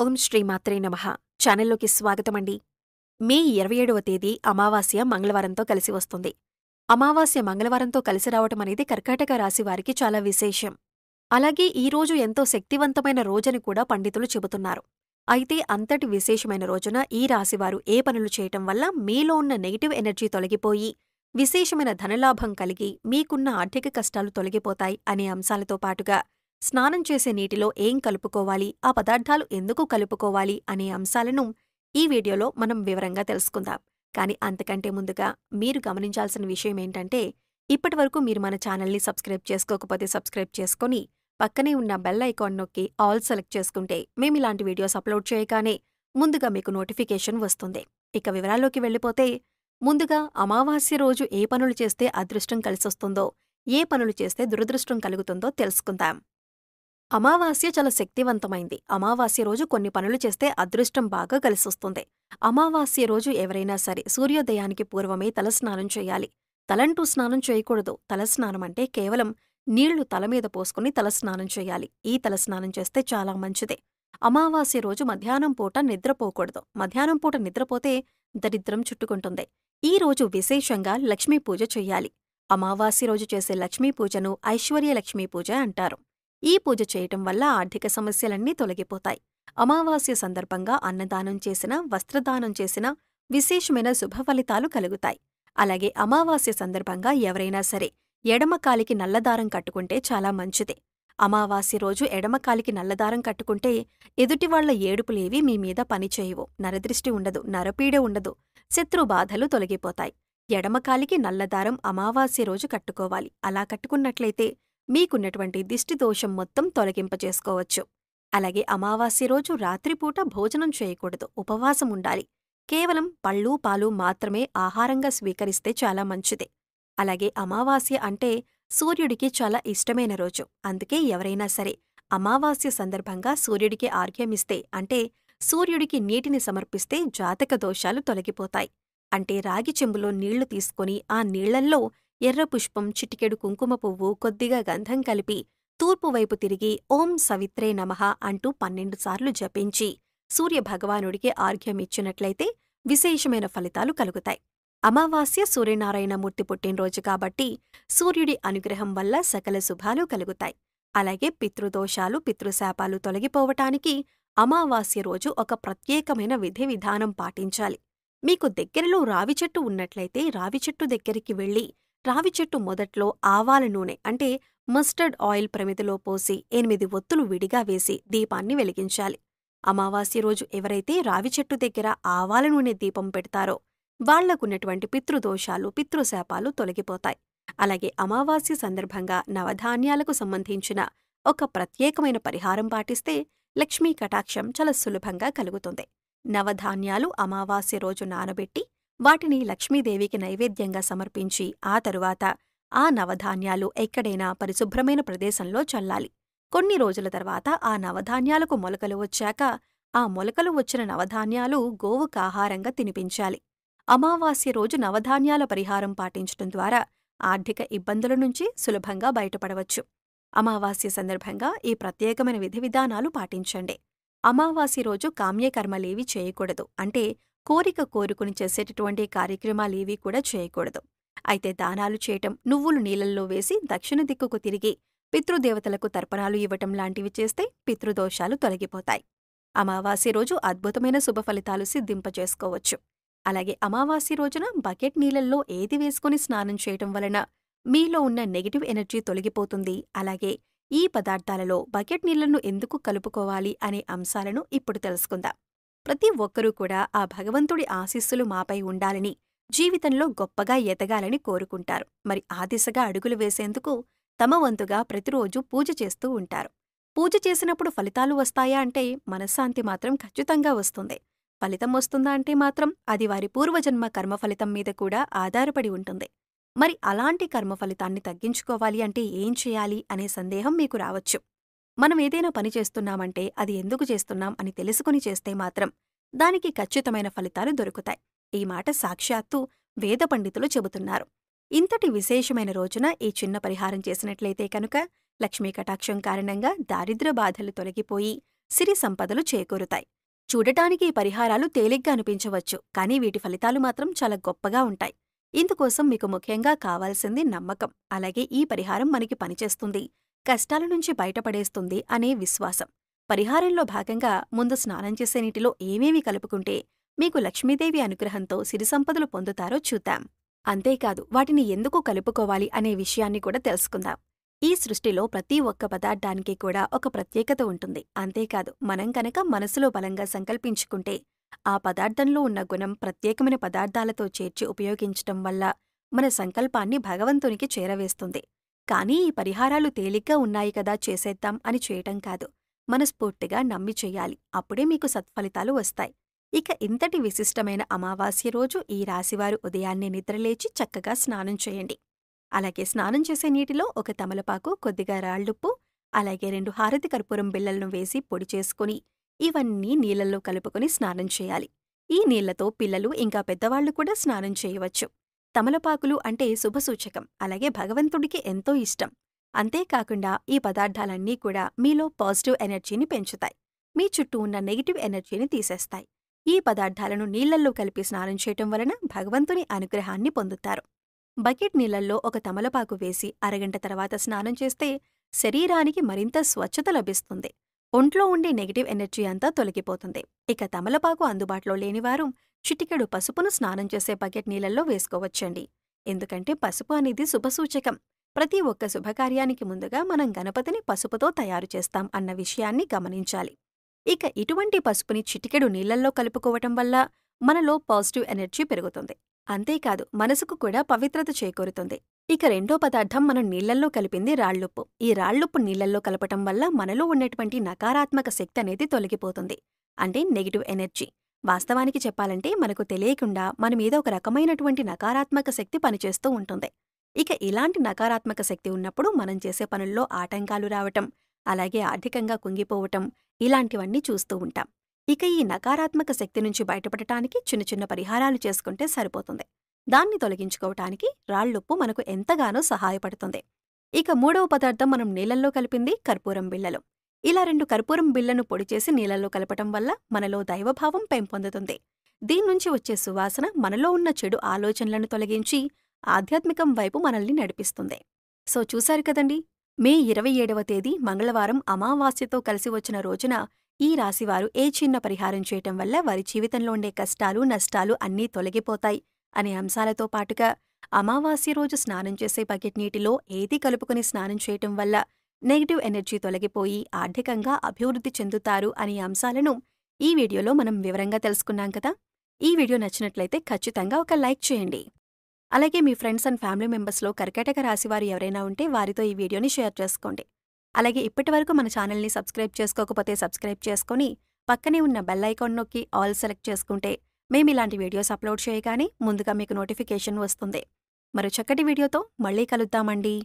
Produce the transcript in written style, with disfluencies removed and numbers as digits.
ఓం శ్రీమాత్రే నమః. ఛానల్లోకి స్వాగతమండి. మే 27వ తేదీ అమావాస్య మంగళవారంతో కలిసి వస్తుంది. అమావాస్య మంగళవారంతో కలిసి రావటం అనేది కర్కాటక రాశి వారికి చాలా విశేషం. అలాగే ఈ రోజు ఎంతో శక్తివంతమైన రోజని కూడా పండితులు చెబుతున్నారు. అయితే అంతటి విశేషమైన రోజున ఈ రాశివారు ఏ పనులు చేయటం వల్ల మీలో ఉన్న నెగటివ్ ఎనర్జీ తొలగిపోయి విశేషమైన ధనలాభం కలిగి మీకున్న ఆర్థిక కష్టాలు తొలగిపోతాయి అనే అంశాలతో పాటుగా స్నానం చేసే నీటిలో ఏం కలుపుకోవాలి, ఆ పదార్థాలు ఎందుకు కలుపుకోవాలి అనే అంశాలను ఈ వీడియోలో మనం వివరంగా తెలుసుకుందాం. కానీ అంతకంటే ముందుగా మీరు గమనించాల్సిన విషయం ఏంటంటే, ఇప్పటివరకు మీరు మన ఛానల్ని సబ్స్క్రైబ్ చేసుకోకపోతే సబ్స్క్రైబ్ చేసుకొని పక్కనే ఉన్న బెల్ ఐకాన్ నొక్కి ఆల్ సెలెక్ట్ చేసుకుంటే మేమిలాంటి వీడియోస్ అప్లోడ్ చేయగానే ముందుగా మీకు నోటిఫికేషన్ వస్తుంది. ఇక వివరాల్లోకి వెళ్ళిపోతే, ముందుగా అమావాస్య రోజు ఏ పనులు చేస్తే అదృష్టం కలిసొస్తుందో, ఏ పనులు చేస్తే దురదృష్టం కలుగుతుందో తెలుసుకుందాం. అమావాస్య చాలా శక్తివంతమైంది. అమావాస్య రోజు కొన్ని పనులు చేస్తే అదృష్టం బాగా కలిసొస్తుంది. అమావాస్య రోజు ఎవరైనా సరే సూర్యోదయానికి పూర్వమే తలస్నానం చేయాలి. తలంటూ స్నానం చేయకూడదు. తలస్నానం అంటే కేవలం నీళ్లు తల మీద పోసుకుని తలస్నానం చేయాలి. ఈ తలస్నానం చేస్తే చాలా మంచిదే. అమావాస్య రోజు మధ్యాహ్నం పూట నిద్రపోకూడదు. మధ్యాహ్నం పూట నిద్రపోతే దరిద్రం చుట్టుకుంటుంది. ఈ రోజు విశేషంగా లక్ష్మీ పూజ చెయ్యాలి. అమావాస్య రోజు చేసే లక్ష్మీ పూజను ఐశ్వర్య లక్ష్మీ పూజ అంటారు. ఈ పూజ చేయటం వల్ల ఆర్థిక సమస్యలన్నీ తొలగిపోతాయి. అమావాస్య సందర్భంగా అన్నదానం చేసినా, వస్త్రదానం చేసినా విశేషమైన శుభఫలితాలు కలుగుతాయి. అలాగే అమావాస్య సందర్భంగా ఎవరైనా సరే ఎడమకాలికి నల్లదారం కట్టుకుంటే చాలా మంచిది. అమావాస్య రోజు ఎడమకాలికి నల్లదారం కట్టుకుంటే ఎదుటివాళ్ల ఏడుపులేవి మీ మీద పనిచేయవు. నరదృష్టి ఉండదు, నరపీడ ఉండదు, శత్రుబాధలు తొలగిపోతాయి. ఎడమకాలికి నల్లదారం అమావాస్య రోజు కట్టుకోవాలి. అలా కట్టుకున్నట్లయితే మీకున్నటువంటి దిష్టిదోషం మొత్తం తొలగింపజేసుకోవచ్చు. అలాగే అమావాస్య రోజు రాత్రిపూట భోజనం చేయకూడదు, ఉపవాసం ఉండాలి. కేవలం పళ్ళు, పాలు మాత్రమే ఆహారంగా స్వీకరిస్తే చాలా మంచిది. అలాగే అమావాస్య అంటే సూర్యుడికి చాలా ఇష్టమైన రోజు. అందుకే ఎవరైనా సరే అమావాస్య సందర్భంగా సూర్యుడికి ఆర్ఘ్యమిస్తే, అంటే సూర్యుడికి నీటిని సమర్పిస్తే జాతక దోషాలు తొలగిపోతాయి. అంటే రాగి చెంబులో నీళ్లు తీసుకుని ఆ నీళ్లల్లో ఎర్ర పుష్పం, చిటికెడు కుంకుమ పువ్వు, కొద్దిగా గంధం కలిపి తూర్పువైపు తిరిగి ఓం సవిత్రే నమః అంటూ 12 సార్లు జపించి సూర్యభగవానుడికి ఆర్ఘ్యమిచ్చినట్లయితే విశేషమైన ఫలితాలు కలుగుతాయి. అమావాస్య సూర్యనారాయణమూర్తి పుట్టినరోజు కాబట్టి సూర్యుడి అనుగ్రహం వల్ల సకల శుభాలు కలుగుతాయి. అలాగే పితృదోషాలు, పితృశాపాలు తొలగిపోవటానికి అమావాస్య రోజు ఒక ప్రత్యేకమైన విధి విధానం పాటించాలి. మీకు దగ్గరలో రావి చెట్టు ఉన్నట్లయితే రావి చెట్టు దగ్గరికి వెళ్లి రావి చెట్టు మొదట్లో ఆవాల నూనె అంటే మస్టర్డ్ ఆయిల్ ప్రమిదలో పోసి 8 ఒత్తులు విడిగా వేసి దీపాన్ని వెలిగించాలి. అమావాస్య రోజు ఎవరైతే రావి చెట్టు దగ్గర ఆవాల నూనె దీపం పెడతారో వాళ్లకున్నటువంటి పితృదోషాలు, పితృశాపాలు తొలగిపోతాయి. అలాగే అమావాస్య సందర్భంగా నవధాన్యాలకు సంబంధించిన ఒక ప్రత్యేకమైన పరిహారం పాటిస్తే లక్ష్మీ కటాక్షం చాలా సులభంగా కలుగుతుంది. నవధాన్యాలు అమావాస్య రోజు నానబెట్టి వాటిని లక్ష్మీదేవికి నైవేద్యంగా సమర్పించి ఆ తరువాత ఆ నవధాన్యాలు ఎక్కడైనా పరిశుభ్రమైన ప్రదేశంలో చల్లాలి. కొన్ని రోజుల తర్వాత ఆ నవధాన్యాలకు మొలకలు వచ్చాక ఆ మొలకలు వచ్చిన నవధాన్యాలు గోవుకు ఆహారంగా తినిపించాలి. అమావాస్య రోజు నవధాన్యాల పరిహారం పాటించటం ద్వారా ఆర్థిక ఇబ్బందుల నుంచి సులభంగా బయటపడవచ్చు. అమావాస్య సందర్భంగా ఈ ప్రత్యేకమైన విధి విధానాలు పాటించండి. అమావాస్య రోజు కామ్యకర్మలేవి చేయకూడదు. అంటే కోరిక కోరుకుని చేసేటటువంటి కార్యక్రమాలేవీ కూడా చేయకూడదు. అయితే దానాలు చేయటం, నువ్వులు నీళ్లల్లో వేసి దక్షిణ దిక్కుకు తిరిగి పితృదేవతలకు తర్పణాలు ఇవ్వటం లాంటివి చేస్తే పితృదోషాలు తొలగిపోతాయి. అమావాస్య రోజు అద్భుతమైన శుభఫలితాలు సిద్ధింపజేసుకోవచ్చు. అలాగే అమావాస్య రోజున బకెట్ నీళ్లల్లో ఏది వేసుకుని స్నానం చేయటం వలన మీలో ఉన్న నెగటివ్ ఎనర్జీ తొలగిపోతుంది. అలాగే ఈ పదార్థాలలో బకెట్ నీళ్లను ఎందుకు కలుపుకోవాలి అనే అంశాలను ఇప్పుడు తెలుసుకుందాం. ప్రతి ఒక్కరూ కూడా ఆ భగవంతుడి ఆశీస్సులు మాపై ఉండాలని, జీవితంలో గొప్పగా ఎదగాలని కోరుకుంటారు. మరి ఆ దిశగా అడుగులు వేసేందుకు తమ వంతుగా ప్రతిరోజు పూజ చేస్తూ ఉంటారు. పూజ చేసినప్పుడు ఫలితాలు వస్తాయా అంటే మనశ్శాంతి మాత్రం ఖచ్చితంగా వస్తుంది. ఫలితం వస్తుందా అంటే మాత్రం అది వారి పూర్వజన్మ కర్మఫలితం మీద కూడా ఆధారపడి ఉంటుంది. మరి అలాంటి కర్మఫలితాన్ని తగ్గించుకోవాలి అంటే ఏం చేయాలి అనే సందేహం మీకు రావచ్చు. మనం ఏదైనా పని చేస్తున్నామంటే అది ఎందుకు చేస్తున్నాం అని తెలుసుకుని చేస్తే మాత్రం దానికి ఖచ్చితమైన ఫలితాలు దొరుకుతాయి. ఈ మాట సాక్షాత్తు వేద పండితులు చెబుతున్నారు. ఇంతటి విశేషమైన రోజున ఈ చిన్న పరిహారం చేసినట్లయితే కనుక లక్ష్మీ కటాక్షం కారణంగా దారిద్ర్య బాధలు తొలగిపోయి సిరి సంపదలు చేకూరుతాయి. చూడటానికి ఈ పరిహారాలు తేలిగ్గా అనిపించవచ్చు, కానీ వీటి ఫలితాలు మాత్రం చాలా గొప్పగా ఉంటాయి. ఇందుకోసం మీకు ముఖ్యంగా కావాల్సింది నమ్మకం, అలాగే ఈ పరిహారం మనకి పనిచేస్తుంది, కష్టాల నుంచి బయటపడేస్తుంది అనే విశ్వాసం. పరిహారంలో భాగంగా ముందు స్నానం చేసే నీటిలో ఏమేమి కలుపుకుంటే మీకు లక్ష్మీదేవి అనుగ్రహంతో సిరి సంపదలు పొందుతారో చూద్దాం. అంతేకాదు వాటిని ఎందుకు కలుపుకోవాలి అనే విషయాన్ని కూడా తెలుసుకుందాం. ఈ సృష్టిలో ప్రతి ఒక్క పదార్థానికి కూడా ఒక ప్రత్యేకత ఉంటుంది. అంతేకాదు మనం కనుక మనసులో బలంగా సంకల్పించుకుంటే ఆ పదార్థంలో ఉన్న గుణం ప్రత్యేకమైన పదార్థాలతో చేర్చి ఉపయోగించటం వల్ల మన సంకల్పాన్ని భగవంతునికి చేరవేస్తుంది. కానీ ఈ పరిహారాలు తేలిగ్గా ఉన్నాయి కదా చేసేద్దాం అని చేయటం కాదు, మనస్ఫూర్తిగా నమ్మి చెయ్యాలి. అప్పుడే మీకు సత్ఫలితాలు వస్తాయి. ఇక ఇంతటి విశిష్టమైన అమావాస్య రోజు ఈ రాశివారు ఉదయాన్నే నిద్రలేచి చక్కగా స్నానం చేయండి. అలాగే స్నానం చేసే నీటిలో ఒక తమలపాకు, కొద్దిగా రాళ్లుప్పు, అలాగే 2 హారతి కర్పూరం బిళ్లలను వేసి పొడి చేసుకుని ఇవన్నీ నీళ్లలో కలుపుకొని స్నానం చేయాలి. ఈ నీళ్లతో పిల్లలు ఇంకా పెద్దవాళ్లు కూడా స్నానం చేయవచ్చు. తమలపాకులు అంటే శుభసూచకం, అలాగే భగవంతుడికి ఎంతో ఇష్టం. అంతేకాకుండా ఈ పదార్థాలన్నీ కూడా మీలో పాజిటివ్ ఎనర్జీని పెంచుతాయి, మీ చుట్టూ ఉన్న నెగిటివ్ ఎనర్జీని తీసేస్తాయి. ఈ పదార్థాలను నీళ్లల్లో కలిపి స్నానం చేయటం వలన భగవంతుని అనుగ్రహాన్ని పొందుతారు. బకెట్ నీళ్లల్లో ఒక తమలపాకు వేసి అరగంట తర్వాత స్నానం చేస్తే శరీరానికి మరింత స్వచ్ఛత లభిస్తుంది. ఒంట్లో ఉండే నెగిటివ్ ఎనర్జీ అంతా తొలగిపోతుంది. ఇక తమలపాకు అందుబాటులో లేనివారు చిటికెడు పసుపును స్నానం చేసే బకెట్ నీళ్లల్లో వేసుకోవచ్చండి. ఎందుకంటే పసుపు అనేది శుభసూచకం. ప్రతి ఒక్క శుభకార్యానికి ముందుగా మనం గణపతిని పసుపుతో తయారు చేస్తాం అన్న విషయాన్ని గమనించాలి. ఇక ఇటువంటి పసుపుని చిటికెడు నీళ్లల్లో కలుపుకోవటం వల్ల మనలో పాజిటివ్ ఎనర్జీ పెరుగుతుంది. అంతేకాదు మనసుకు కూడా పవిత్రత చేకూరుతుంది. ఇక రెండో పదార్థం మనం నీళ్లల్లో కలిపింది రాళ్లుప్పు. ఈ రాళ్లుప్పు నీళ్లల్లో కలపటం వల్ల మనలో ఉన్నటువంటి నకారాత్మక శక్తి అనేది తొలగిపోతుంది, అంటే నెగిటివ్ ఎనర్జీ. వాస్తవానికి చెప్పాలంటే మనకు తెలియకుండా మన మీద ఒక రకమైనటువంటి నకారాత్మక శక్తి పనిచేస్తూ ఉంటుంది. ఇక ఇలాంటి నకారాత్మక శక్తి ఉన్నప్పుడు మనం చేసే పనుల్లో ఆటంకాలు రావటం, అలాగే ఆర్థికంగా కుంగిపోవటం, ఇలాంటివన్నీ చూస్తూ ఉంటాం. ఇక ఈ నకారాత్మక శక్తి నుంచి బయటపడటానికి చిన్న చిన్న పరిహారాలు చేసుకుంటే సరిపోతుంది. దాన్ని తొలగించుకోవటానికి రాళ్లుప్పు మనకు ఎంతగానో సహాయపడుతుంది. ఇక మూడవ పదార్థం మనం నీళ్లల్లో కలిపింది కర్పూరం బిళ్లలు. ఇలా 2 కర్పూరం బిళ్లను పొడి చేసి నీళ్లలో కలపటం వల్ల మనలో దైవభావం పెంపొందుతుంది. దీన్నుంచి వచ్చే సువాసన మనలో ఉన్న చెడు ఆలోచనలను తొలగించి ఆధ్యాత్మికం వైపు మనల్ని నడిపిస్తుంది. సో చూశారు కదండి, మే 27వ తేదీ మంగళవారం అమావాస్యతో కలిసి వచ్చిన రోజున ఈ రాశివారు ఏ చిన్న పరిహారం చేయటం వల్ల వారి జీవితంలో ఉండే కష్టాలు, నష్టాలు అన్నీ తొలగిపోతాయి అనే అంశాలతో పాటుగా అమావాస్య రోజు స్నానం చేసే బకెట్ నీటిలో ఏది కలుపుకుని స్నానం చేయటం వల్ల నెగిటివ్ ఎనర్జీ తొలగిపోయి ఆర్థికంగా అభివృద్ధి చెందుతారు అనే అంశాలను ఈ వీడియోలో మనం వివరంగా తెలుసుకున్నాం కదా. ఈ వీడియో నచ్చినట్లయితే ఖచ్చితంగా ఒక లైక్ చేయండి. అలాగే మీ ఫ్రెండ్స్ అండ్ ఫ్యామిలీ మెంబర్స్లో కర్కాటక రాశివారు ఎవరైనా ఉంటే వారితో ఈ వీడియోని షేర్ చేసుకోండి. అలాగే ఇప్పటివరకు మన ఛానల్ని సబ్స్క్రైబ్ చేసుకోకపోతే సబ్స్క్రైబ్ చేసుకొని పక్కనే ఉన్న బెల్ ఐకాన్ నొక్కి ఆల్ సెలెక్ట్ చేసుకుంటే మేమిలాంటి వీడియోస్ అప్లోడ్ చేయగానే ముందుగా మీకు నోటిఫికేషన్ వస్తుంది. మరో చక్కటి వీడియోతో మళ్ళీ కలుద్దామండి.